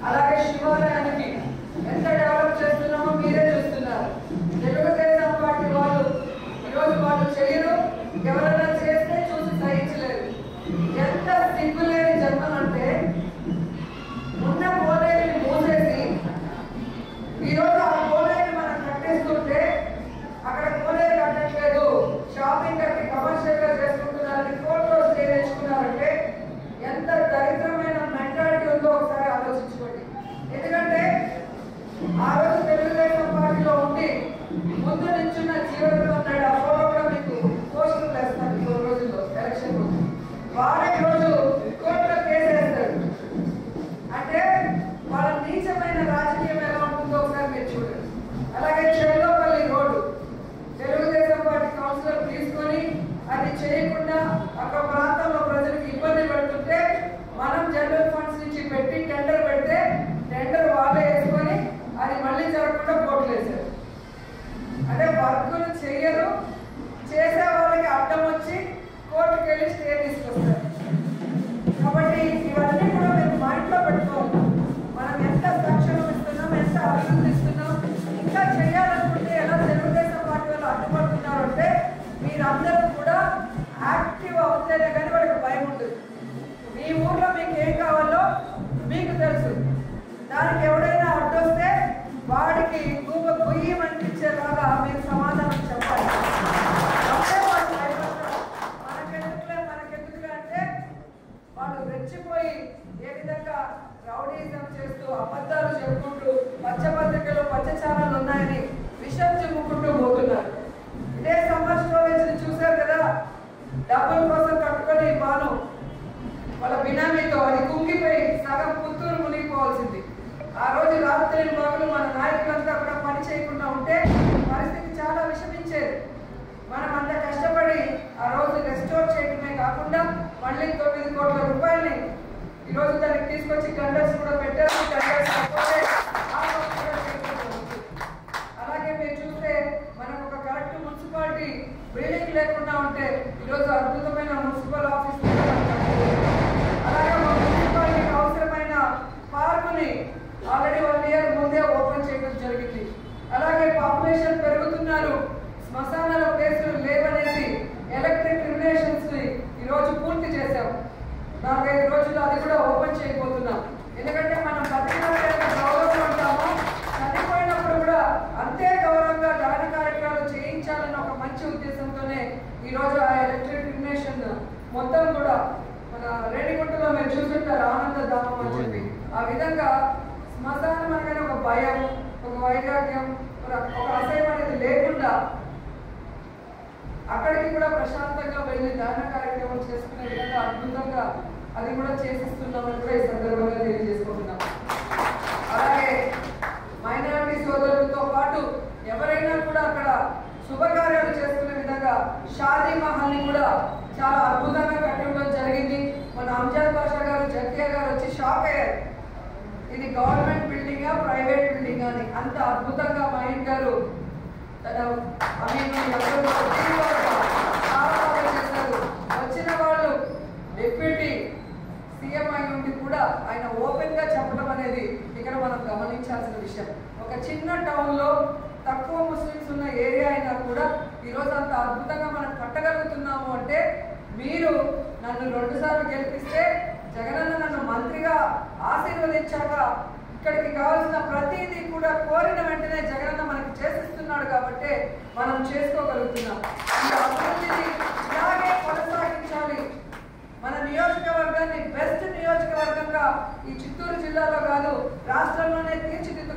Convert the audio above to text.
అలాగే శివాలయానికి ఎంత డెవలప్ చేస్తున్నామో మీరే చూస్తున్నారు. తెలుగుదేశం పార్టీ వాళ్ళు ఈరోజు వాళ్ళు చేయరు, ఎవరైనా చేస్తే చూసి సహించలేదు. ఎంత సిగ్గులేని జన్మం అంటే ఉన్న కోనేరుని మూసేసి ఈరోజు ఆ కోనేరుని మనం కట్టేస్తుంటే అక్కడ కోనేరు కట్టట్లేదు, షాపింగ్ కట్టి కమర్షియల్ గా చేసుకుంటున్నారని కోర్టులో స్టే తెచ్చుకున్నారంటే ఎంత దరిద్రమైన మెంటాలిటీ ఉందో ఒకసారి ఆలోచించుకోండి. ఎందుకంటే ఆ రోజు తెలుగుదేశం పార్టీలో ఉండి ముందు నిల్చున్న జీవనంలో ఉన్నాడు. ఆ ఫోటో కూడా మీకు పోస్టులు వేస్తాను ఈ రోజుల్లో ఎలక్షన్ ముందు. వాడే రోజు కోర్టులో కేసు వేస్తాడు. అంటే వాళ్ళ నీచమైన రాజకీయం ఎలా ఉంటుందో ఒకసారి మీరు చూడండి. అలాగే Chellapalli road Telugu Desam party councillor తీసుకొని అది చేయకుండా అక్కడ ప్రాంతంలో ప్రజలకు ఇబ్బంది పెడుతుంటే మనం జనరల్ ఫండ్స్ నుంచి పెట్టి టెండర్ పెడితే టెండర్ వాళ్ళే వేసుకొని అది మళ్ళీ జరగకుండా కోర్టులు వేశారు. అంటే వర్కులు చేయరు, చేసే వాళ్ళకి అడ్డం వచ్చి కోర్టుకు వెళ్ళి స్టే తీసుకొస్తారు. కాబట్టి ఇవన్నీ కూడా మీరు మైండ్లో పెట్టుకోవాలి. మనం ఎంత సంక్షేమం ఇస్తున్నాం, ఎంత అభివృద్ధి ఇస్తున్నాం, ఇంకా చేయాలనుకుంటే ఎలా తెలుగుదేశం పార్టీ వాళ్ళు అడ్డుపడుతున్నారు అంటే మీరందరూ కూడా యాక్టివ్ అవుతేనే కానీ వాళ్ళకి భయం ఉంటుంది. మీ ఊర్లో మీకు ఏం కావాలో మీకు తెలుసు. దానికి ఎవడైనా అడ్డొస్తే వాడికి గుయ్యం అనిపించేలాగా మీరు సమాధానం చెప్పాలి. అప్పుడే వాళ్ళు భయపడతారు. మనకెందుకులే అంటే వాళ్ళు రెచ్చిపోయి ఏ విధంగా రౌడీజం చేస్తూ అబద్ధాలు చెప్పుకుంటూ పచ్చపత్రికలు పచ్చ ఛానళ్ళు ఉన్నాయని విషయం చెప్పుకుంటూ పోతున్నారు. ఇదే సమ్మర్ స్టోరేజ్ చూశారు కదా, డబ్బుల కోసం కట్టుకొని బాను వాళ్ళ బినామీతో అది కుంగిపోయి సగం పుత్తూరు మునిగిపోవాల్సింది. ఆ రోజు రాత్రి బాగులు మన నాయకులంతా కూడా పని చేయకుండా ఉంటే పరిస్థితి చాలా విషమించేది. మనం అంత కష్టపడి ఆ రోజు రెస్టోర్ చేయడమే కాకుండా మళ్ళీ 9 కోట్ల రూపాయలని ఈరోజు దానికి తీసుకొచ్చి టెండర్స్ కూడా పెట్టారు. అలాగే మీరు చూస్తే మనకు ఒక కరెక్ట్ మున్సిపాలిటీ బిల్డింగ్ లేకుండా ఉంటే ఈరోజు అద్భుతమైన మున్సిపల్ ఆఫీస్. అలాగే మున్సిపాలిటీకి అవసరమైన పార్కుని ఆల్రెడీ 1 ఇయర్ ముందే ఓపెన్ చేయడం జరిగింది. అలాగే పాపులేషన్ పెరుగుతున్నారు, శ్మశానాల ప్లేసులు లేవనేసి ఎలక్ట్రిక్ రిలేషన్స్ ని ఈరోజు పూర్తి చేశాం. 4-5 రోజులు అది కూడా ఓపెన్ చేయబోతున్నాం. ఎందుకంటే మనం బతికినప్పుడు గౌరవం ఉంటాము, చనిపోయినప్పుడు కూడా అంతే గౌరవంగా దహన కార్యక్రమాలు చేయించాలన్న ఒక మంచి ఉద్దేశంతోనే ఈరోజు ఆ ఎలక్ట్రిక్ రిలేషన్ మొత్తం కూడా మన రేణిగుంటలో మీరు చూస్తుంటారు ఆనందధామం అని చెప్పి. ఆ విధంగా శ్మశానం అనగానే ఒక భయం, ఒక వైరాగ్యం, ఒక అసహ్యం అనేది లేకుండా అక్కడికి కూడా ప్రశాంతంగా వెళ్ళి దహన కార్యక్రమం చేసుకునే విధంగా అద్భుతంగా అది కూడా చేసిస్తున్నామని కూడా ఈ సందర్భంగా తెలియజేసుకుంటున్నాం. అలాగే మైనారిటీ సోదరులతో పాటు ఎవరైనా కూడా అక్కడ శుభకార్యాలు చేసుకునే విధంగా షాదీ మహల్ని కూడా చాలా అద్భుతంగా కట్టడం జరిగింది. మన అంజాద్ బాషా గారు, జకియా గారు వచ్చి షాక్ అయ్యారు. ఇది గవర్నమెంట్ బిల్డింగా ప్రైవేట్ బిల్డింగా అని. అంత అద్భుతంగా మహేష్ గారు తన చేశారు. వచ్చిన వాళ్ళు డిప్యూటీ సీఎం అయి ఉండి కూడా ఆయన ఓపెన్ గా చెప్పడం అనేది ఇక్కడ మనం గమనించాల్సిన విషయం. ఒక చిన్న టౌన్ లో తక్కువ ముస్లిమ్స్ ఉన్న ఏరియా అయినా కూడా ఈరోజు అంత అద్భుతంగా మనం కట్టగలుగుతున్నాము అంటే మీరు నన్ను 2 సార్లు గెలిపిస్తే జగనన్న నన్ను మంత్రిగా ఆశీర్వదించాక ఇక్కడికి కావాల్సిన ప్రతిదీ కూడా కోరిన వెంటనే జగనన్న మనకి చేసిస్తున్నాడు కాబట్టి మనం చేసుకోగలుగుతున్నాం. ఈ అభివృద్ధిని ఇలాగే కొనసాగించాలి. మన నియోజకవర్గాన్ని బెస్ట్ నియోజకవర్గంగా ఈ చిత్తూరు జిల్లాలో కాదు రాష్ట్రంలోనే తీర్చిదిద్దు